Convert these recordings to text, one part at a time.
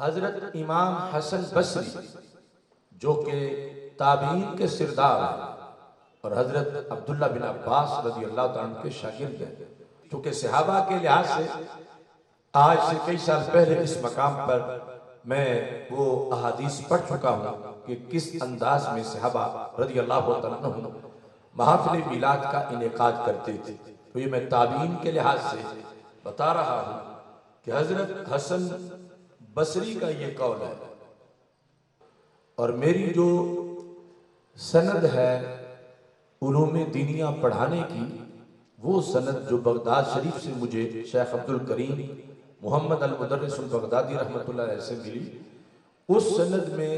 حضرت امام حسن بصری جو کہ تابعین کے سردار ہیں اور حضرت عبداللہ بن عباس رضی اللہ تعالیٰ عنہ کے شاگرد ہیں، چونکہ صحابہ کے لحاظ سے آج سے کئی سال پہلے اس مقام پر میں وہ احادیث پڑھ چکا ہوں کہ کس انداز میں صحابہ رضی اللہ تعالیٰ عنہ محافل میلاد کا انعقاد کرتے تھے۔ تو یہ میں تابعین کے لحاظ سے بتا رہا ہوں کہ حضرت حسن بصری کا یہ قول ہے، اور میری جو سند ہے علوم دینیہ پڑھانے کی، وہ سند جو بغداد شریف سے مجھے شیخ عبدالکریم محمد المدرس البغدادی رحمۃ اللہ علیہ سے ملی، اس سند میں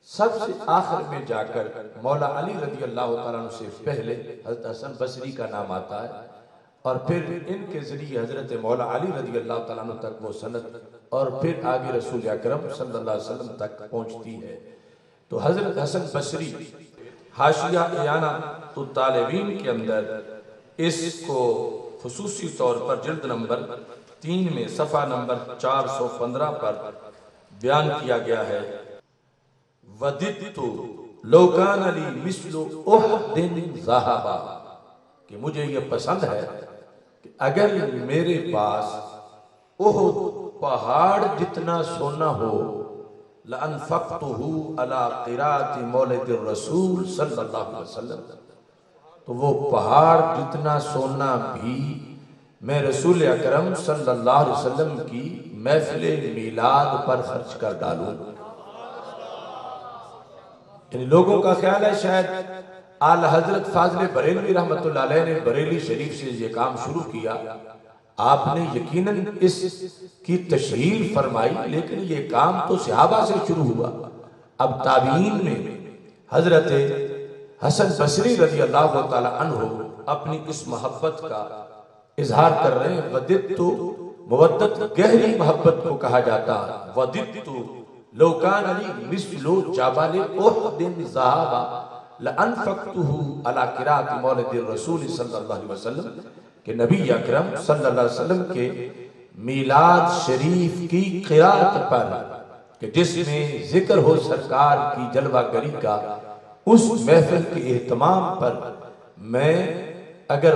سب سے آخر میں جا کر مولا علی رضی اللہ تعالیٰ عنہ سے پہلے حضرت حسن بصری کا نام آتا ہے، اور پھر ان کے ذریعے حضرت مولا علی رضی اللہ تعالیٰ عنہ تک وہ سند اور پھر آگے رسول اکرم صلی اللہ علیہ وسلم تک پہنچتی ہے۔ تو حضرت حسن بصری حاشیہ اعانۃ الطالبین کے اندر اس کو خصوصی طور پر جلد نمبر 3 میں صفحہ نمبر 415 پر بیان کیا گیا ہے، وَدِدْتُ لَوْ كَانَ لِي مِثْلُ أُحْدٍ ذَهَبًا، کہ مجھے یہ پسند ہے کہ اگر میرے پاس احد پہاڑ جتنا سونا ہو، لَأَنفَقْتُهُ عَلَى قِرَاءَةِ مَوْلِدِ الرَّسُولِ صلی اللہ علیہ وسلم، تو وہ پہاڑ جتنا سونا بھی میں رسول اکرم صلی اللہ علیہ وسلم کی محفل میلاد پر خرچ کر ڈالوں۔ یعنی لوگوں کا خیال ہے شاید اعلی حضرت فاضل بریلوی رحمت اللہ علیہ نے بریلی شریف سے یہ کام شروع کیا، آپ نے یقیناً اس کی تشہیر فرمائی، لیکن یہ کام تو صحابہ سے شروع ہوا۔ اب تابعین میں حضرت حسن بصری رضی اللہ تعالی عنہ اپنی اس محبت کا اظہار کر رہے ہیں۔ وَدِدْتُ، مودت گہری محبت کو کہا جاتا ہے۔ وَدِدْتُ لَوْ كَانَ لِي مِثْلُ جَبَلِ أُحْدٍ ذَهَبًا لَأَنفَقْتُهُ عَلَى قِرَاءَةِ مَوْلِدِ الرَّسُولِ صلی اللہ علیہ وسلم، کہ نبی اکرم صلی اللہ علیہ وسلم کے میلاد شریف کی قراءت پر، کہ جس میں ذکر ہو سرکار کی جلوہ گری کا، اس محفل کے اہتمام پر میں اگر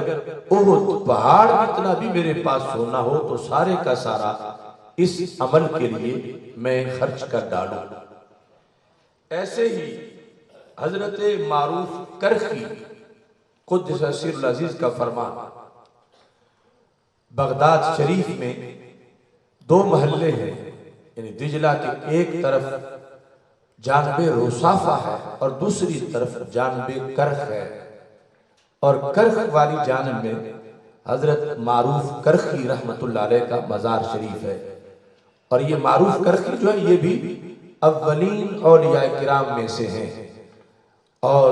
احد پہاڑ جتنا بھی میرے پاس سونا ہو تو سارے کا سارا اس عمل کے لیے میں خرچ کر ڈالوں۔ ایسے ہی حضرت معروف کرخی قدس سر العزیز کا فرمان، بغداد شریف میں 2 محلے ہیں، یعنی دجلہ کے ایک طرف جانب روصافہ ہے اور دوسری طرف جانب کرخ ہے، اور کرخ والی جانب میں حضرت معروف کرخی رحمت اللہ علیہ کا مزار شریف ہے، اور یہ معروف کرخی جو ہے یہ بھی اولین اولیاء کرام میں سے ہیں، اور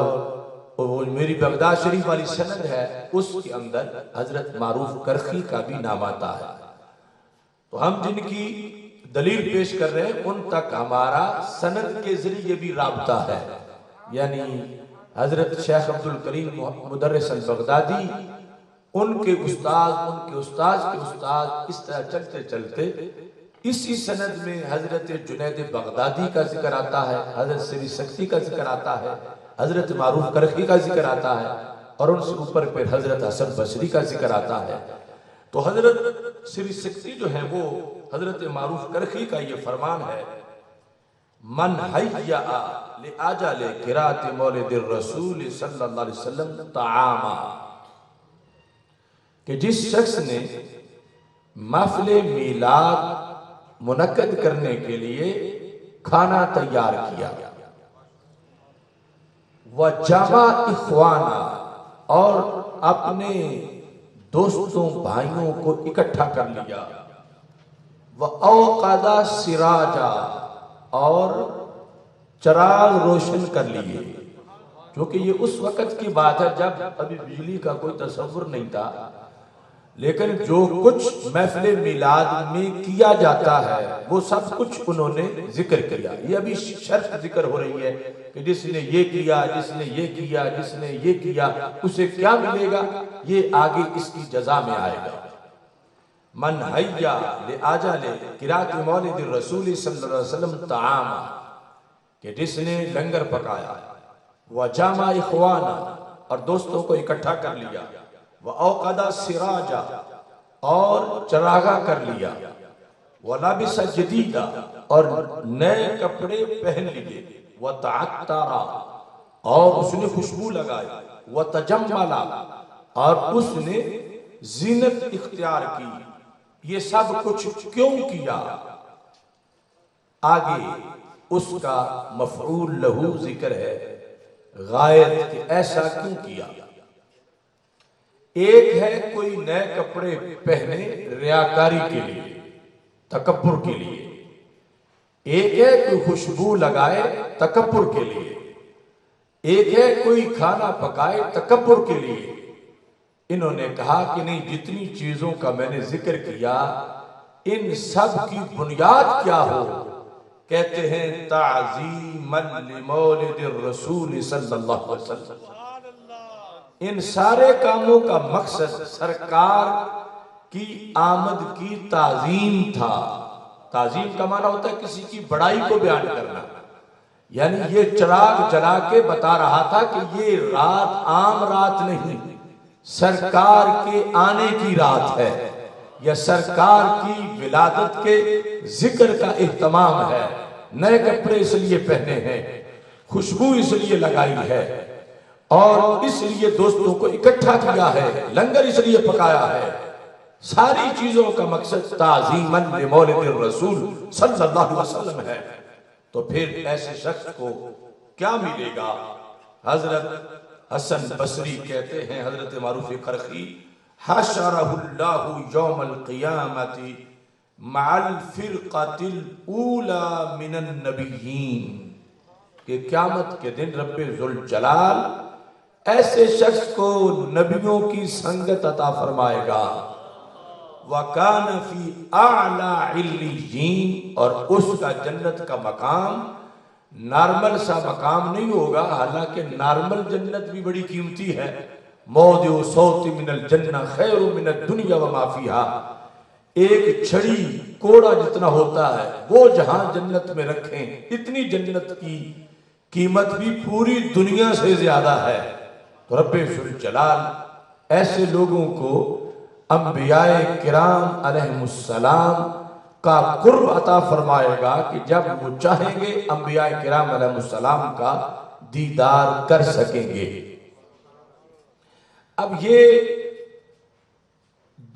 وہ میری بغداد شریف والی سند ہے اس کے اندر حضرت معروف کرخی کا بھی نام آتا ہے۔ تو ہم جن کی دلیل پیش کر رہے ہیں ان تک ہمارا سند کے ذریعے بھی رابطہ ہے، یعنی حضرت شیخ عبدالکریم مدرس البغدادی، ان کے استاد کے استاد، اس طرح چلتے چلتے اسی سند میں حضرت جنید بغدادی کا ذکر آتا ہے، حضرت سری سکتی کا ذکر آتا ہے، حضرت معروف کرخی کا ذکر آتا ہے، اور ان سے اوپر پھر حضرت حسن بصری کا ذکر آتا ہے۔ تو حضرت سری سکتی جو ہے وہ حضرت معروف کرخی کا یہ فرمان ہے، من حیّا لآجال قراءۃ مولد الرسول صلی اللہ علیہ وسلم طعاما، کہ جس شخص نے محفل میلاد منعقد کرنے کے لیے کھانا تیار کیا، وجمع اخوانا، اور اپنے دوستوں بھائیوں کو اکٹھا کر لیا، وَأَوْقَدَ سِرَاجًا، اور چراغ روشن کر لیے، کیونکہ یہ اس وقت کی بات ہے جب ابھی بجلی کا کوئی تصور نہیں تھا، لیکن جو کچھ محفل میلاد میں کیا جاتا ہے وہ سب کچھ انہوں نے ذکر کیا۔ یہ ابھی شرط ذکر ہو رہی ہے کہ جس نے یہ کیا، جس نے یہ کیا، جس نے یہ کیا، اسے کیا ملے گا، یہ آگے اس کی جزا میں آئے گا۔ من حیا لآجل قرات مولد الرسول صلی اللہ علیہ وسلم طعاما، کہ جس نے لنگر پکایا، وجامع اخوانا، اور دوستوں کو اکٹھا کر لیا، وأوقد سراجا، اور چراغاں کر لیا، ولبس جدیدا، اور نئے کپڑے پہن لیے، وتعطرا، اور اس نے خوشبو لگائی، وتجملا، اور اس نے زینت اختیار کی۔ یہ سب کچھ کیوں کیا؟ آگے اس کا مفعول لہو ذکر ہے، غائب، کہ ایسا کیوں کیا۔ ایک ہے کوئی نئے کپڑے پہنے ریاکاری کے لیے، تکبر کے لیے، ایک ہے کوئی خوشبو لگائے تکبر کے لیے، ایک ہے کوئی کھانا پکائے تکبر کے لیے۔ انہوں نے کہا کہ نہیں، جتنی چیزوں کا میں نے ذکر کیا ان سب کی بنیاد کیا ہو؟ کہتے ہیں تعظیما لمولد الرسول صلی اللہ علیہ وسلم۔ ان سارے کاموں کا مقصد سرکار کی آمد کی تعظیم تھا۔ تعظیم کا معنی ہوتا ہے کسی کی بڑائی کو بیان کرنا، یعنی یہ چراغ جلا کے بتا رہا تھا کہ یہ رات عام رات نہیں، سرکار کے آنے کی رات ہے، یا سرکار کی ولادت کے ذکر کا اہتمام ہے۔ نئے کپڑے اس لیے پہنے ہیں، خوشبو اس لیے لگائی ہے، اور اس لیے دوستوں کو اکٹھا کیا ہے، لنگر اس لیے پکایا ہے۔ ساری چیزوں کا مقصد تعظیما لمولد الرسول صلی اللہ علیہ وسلم ہے۔ تو پھر ایسے شخص کو کیا ملے گا؟ حضرت حسن بصری کہتے ہیں، حضرت معروف کرخی، حشرہ اللہ یوم القیامت مع الفرقۃ الاولی من النبیین، کہ قیامت کے دن رب ذوالجلال ایسے شخص کو نبیوں کی سنگت عطا فرمائے گا۔ وَكَانَ فِي أَعْلَى عِلِّيِّينَ، اور اس کا جنت کا مقام نارمل سا مقام نہیں ہوگا، حالانکہ نارمل جنت بھی بڑی قیمتی ہے۔ موضع صوت من الجنہ خیر من الدنیا وما فیہا، ایک چھڑی کوڑا جتنا ہوتا ہے وہ جہاں جنت میں رکھیں، اتنی جنت کی قیمت بھی پوری دنیا سے زیادہ ہے۔ تو رب ذوالجلال ایسے لوگوں کو انبیاء کرام علیہ السلام کا قرب عطا فرمائے گا کہ جب وہ چاہیں گے انبیاء کرام علیہ السلام کا دیدار کر سکیں گے۔ اب یہ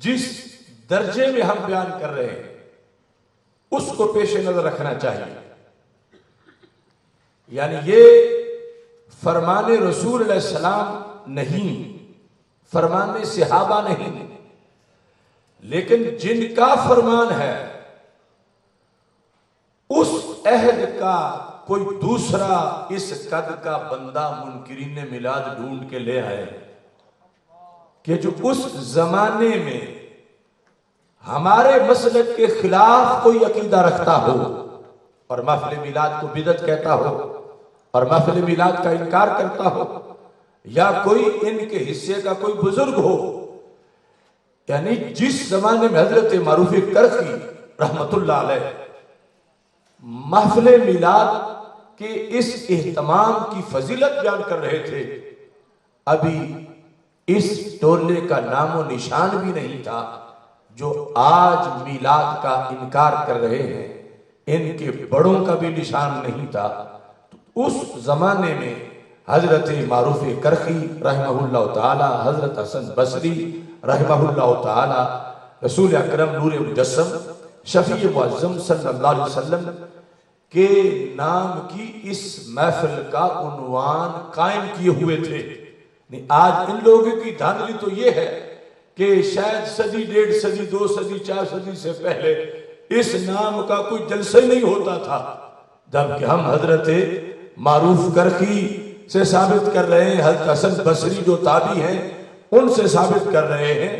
جس درجے میں ہم بیان کر رہے ہیں اس کو پیش نظر رکھنا چاہیے، یعنی یہ فرمان رسول علیہ السلام نہیں، فرمان صحابہ نہیں، لیکن جن کا فرمان ہے اس عہد کا کوئی دوسرا اس قد کا بندہ منکرین میلاد ڈھونڈ کے لے آئے کہ جو اس زمانے میں ہمارے مسلک کے خلاف کوئی عقیدہ رکھتا ہو اور محفل میلاد کو بدعت کہتا ہو اور محفل میلاد کا انکار کرتا ہو، یا کوئی ان کے حصے کا کوئی بزرگ ہو، یعنی جس زمانے میں حضرت معروف کرخی رحمت اللہ علیہ محفل میلاد کے اس اہتمام کی فضیلت بیان کر رہے تھے، ابھی اس ٹولے کا نام و نشان بھی نہیں تھا جو آج میلاد کا انکار کر رہے ہیں، ان کے بڑوں کا بھی نشان نہیں تھا۔ تو اس زمانے میں حضرت معروف کرخی رحمہ اللہ تعالی، حضرت حسن بصری رحمہ اللہ تعالی، رسول اکرم نور مجسم شفیع معظم صلی اللہ علیہ وسلم کے نام کی اس محفل کا عنوان قائم کیے ہوئے تھے۔ آج ان لوگوں کی دھاندلی تو یہ ہے کہ شاید صدی، ڈیڑھ صدی، 2 صدی، 4 صدی سے پہلے اس نام کا کوئی جلسہ ہی نہیں ہوتا تھا، جبکہ ہم حضرت معروف کرخی سے ثابت کر رہے ہیں، حضرت حسن بصری جو تابعی ہیں ان سے ثابت کر رہے ہیں